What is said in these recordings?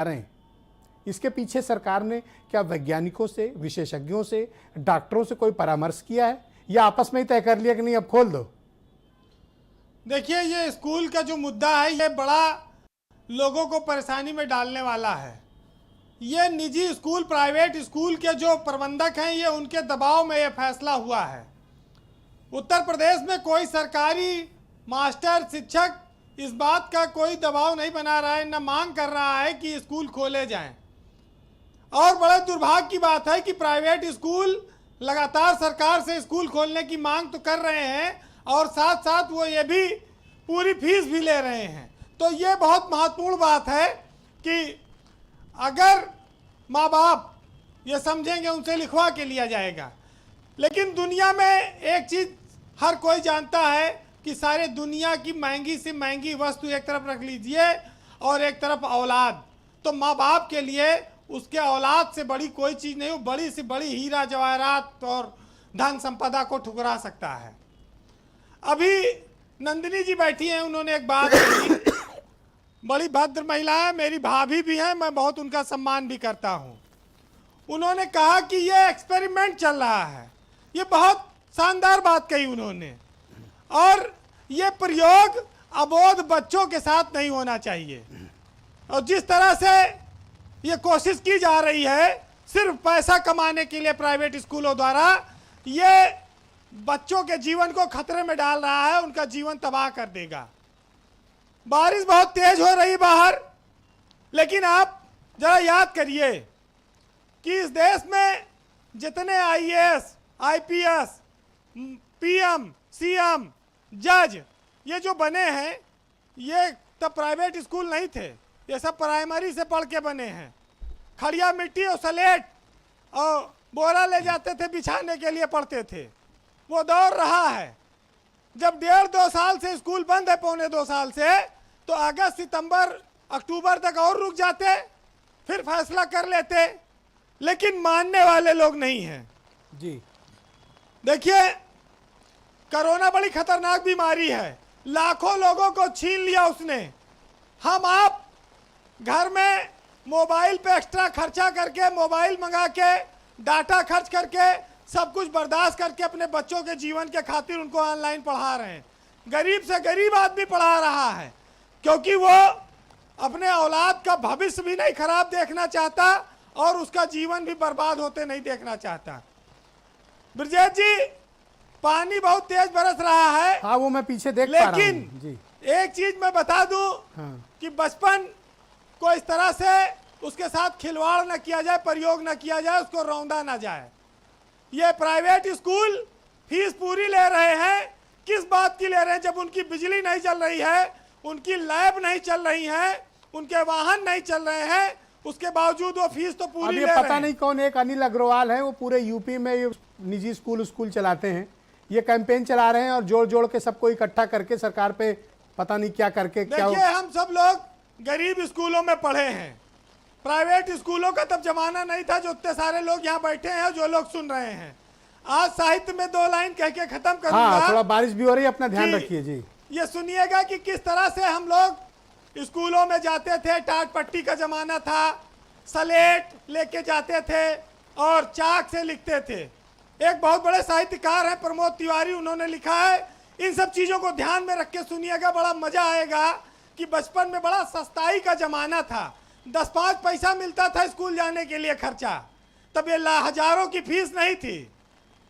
रहे हैं। इसके पीछे सरकार ने क्या वैज्ञानिकों से, विशेषज्ञों से, डॉक्टरों से कोई परामर्श किया है या आपस में ही तय कर लिया कि नहीं अब खोल दो? देखिए, ये स्कूल का जो मुद्दा है ये बड़ा लोगों को परेशानी में डालने वाला है। ये निजी स्कूल, प्राइवेट स्कूल के जो प्रबंधक हैं ये उनके दबाव में ये फैसला हुआ है। उत्तर प्रदेश में कोई सरकारी मास्टर, शिक्षक इस बात का कोई दबाव नहीं बना रहा है, न मांग कर रहा है कि स्कूल खोले जाएं। और बड़े दुर्भाग्य की बात है कि प्राइवेट स्कूल लगातार सरकार से स्कूल खोलने की मांग तो कर रहे हैं और साथ साथ वो ये भी पूरी फीस भी ले रहे हैं। तो ये बहुत महत्वपूर्ण बात है कि अगर माँ बाप ये समझेंगे उनसे लिखवा के लिया जाएगा। लेकिन दुनिया में एक चीज़ हर कोई जानता है कि सारे दुनिया की महंगी से महंगी वस्तु एक तरफ रख लीजिए और एक तरफ औलाद, तो माँ बाप के लिए उसके औलाद से बड़ी कोई चीज़ नहीं, वो बड़ी से बड़ी हीरा जवाहरात और धन संपदा को ठुकरा सकता है। अभी नंदिनी जी बैठी हैं, उन्होंने एक बात कही, बड़ी भद्र महिला है, मेरी भाभी भी है, मैं बहुत उनका सम्मान भी करता हूँ। उन्होंने कहा कि ये एक्सपेरिमेंट चल रहा है। ये बहुत शानदार बात कही उन्होंने, और ये प्रयोग अबोध बच्चों के साथ नहीं होना चाहिए। और जिस तरह से ये कोशिश की जा रही है सिर्फ पैसा कमाने के लिए प्राइवेट स्कूलों द्वारा, ये बच्चों के जीवन को खतरे में डाल रहा है, उनका जीवन तबाह कर देगा। बारिश बहुत तेज हो रही बाहर, लेकिन आप जरा याद करिए कि इस देश में जितने आईएएस, आईपीएस, पीएम, सीएम, जज ये जो बने हैं ये तब प्राइवेट स्कूल नहीं थे, ये सब प्राइमरी से पढ़ के बने हैं। खड़िया मिट्टी और स्लेट और बोरा ले जाते थे बिछाने के लिए पढ़ते थे। वो दौर रहा है। जब 1.5-2 साल से स्कूल बंद है, 1.25-2 साल से, तो अगस्त, सितंबर, अक्टूबर तक और रुक जाते, फिर फैसला कर लेते। लेकिन मानने वाले लोग नहीं हैं जी। देखिए, कोरोना बड़ी खतरनाक बीमारी है, लाखों लोगों को छीन लिया उसने। हम आप घर में मोबाइल पे एक्स्ट्रा खर्चा करके, मोबाइल मंगा के, डाटा खर्च करके, सब कुछ बर्दाश्त करके अपने बच्चों के जीवन के खातिर उनको ऑनलाइन पढ़ा रहे हैं। गरीब से गरीब आदमी पढ़ा रहा है, क्योंकि वो अपने औलाद का भविष्य भी नहीं खराब देखना चाहता और उसका जीवन भी बर्बाद होते नहीं देखना चाहता। ब्रजेश जी, पानी बहुत तेज बरस रहा है। हाँ, वो मैं पीछे देख पा रहा हूं। लेकिन जी, एक चीज मैं बता दूं, हाँ, कि बचपन को इस तरह से उसके साथ खिलवाड़ न किया जाए, प्रयोग न किया जाए, उसको रौंदा ना जाए। ये प्राइवेट स्कूल फीस पूरी ले रहे हैं, किस बात की ले रहे हैं? जब उनकी बिजली नहीं चल रही है, उनकी लैब नहीं चल रही है, उनके वाहन नहीं चल रहे हैं, उसके बावजूद वो फीस तो पूरी ले रहे हैं। पता नहीं कौन एक अनिल अग्रवाल है, वो पूरे यूपी में ये निजी स्कूल चलाते हैं, ये कैंपेन चला रहे हैं और जोड़ जोड़ के सबको इकट्ठा करके सरकार पे पता नहीं क्या करके क्या। देखिए, हम सब लोग गरीब स्कूलों में पढ़े हैं। प्राइवेट स्कूलों का तब जमाना नहीं था जो इतने सारे लोग यहाँ बैठे हैं, जो लोग सुन रहे हैं। आज साहित्य में 2 लाइन कह के खत्म करूंगा। हाँ, थोड़ा बारिश भी हो रही है, अपना ध्यान रखिए जी। ये सुनिएगा कि किस तरह से हम लोग स्कूलों में जाते थे। टाट पट्टी का जमाना था, स्लेट लेके जाते थे और चाक से लिखते थे। एक बहुत बड़े साहित्यकार हैं प्रमोद तिवारी, उन्होंने लिखा है। इन सब चीज़ों को ध्यान में रख के सुनिएगा, बड़ा मजा आएगा कि बचपन में बड़ा सस्ताई का जमाना था। 10-5 पैसा मिलता था स्कूल जाने के लिए खर्चा, तब ये हजारों की फीस नहीं थी।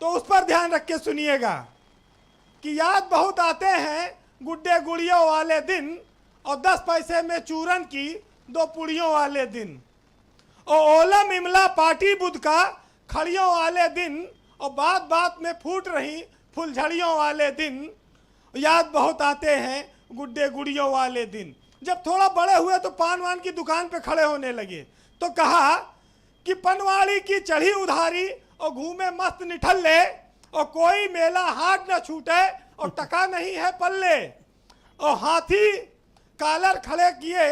तो उस पर ध्यान रख के सुनिएगा कि याद बहुत आते हैं गुड्डे गुड़ियों वाले दिन, और 10 पैसे में चूरन की 2 पुड़ियों वाले दिन, और ओलम इमला पाटी बुध का खड़ियों वाले दिन, और बात बात में फूट रही फुलझड़ियों वाले दिन। याद बहुत आते हैं गुड्डे गुड़ियों वाले दिन। जब थोड़ा बड़े हुए तो पान वान की दुकान पे खड़े होने लगे, तो कहा कि पनवाड़ी की चढ़ी उधारी और घूमे मस्त निठल्ले, और कोई मेला हाथ न छूटे और टका नहीं है पल्ले, और हाथी कालर खड़े किए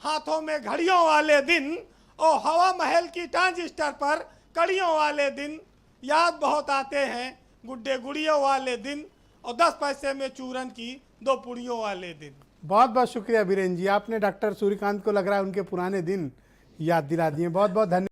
हाथों में घड़ियों वाले दिन, और हवा महल की ट्रांजिस्टर पर कड़ियों वाले दिन। याद बहुत आते हैं गुड्डे गुड़ियों वाले दिन, और 10 पैसे में चूरन की 2 पुड़ियों वाले दिन। बहुत बहुत शुक्रिया बीरेन जी, आपने डॉक्टर सूर्यकांत को लग रहा है उनके पुराने दिन याद दिला दिए। बहुत बहुत धन्यवाद।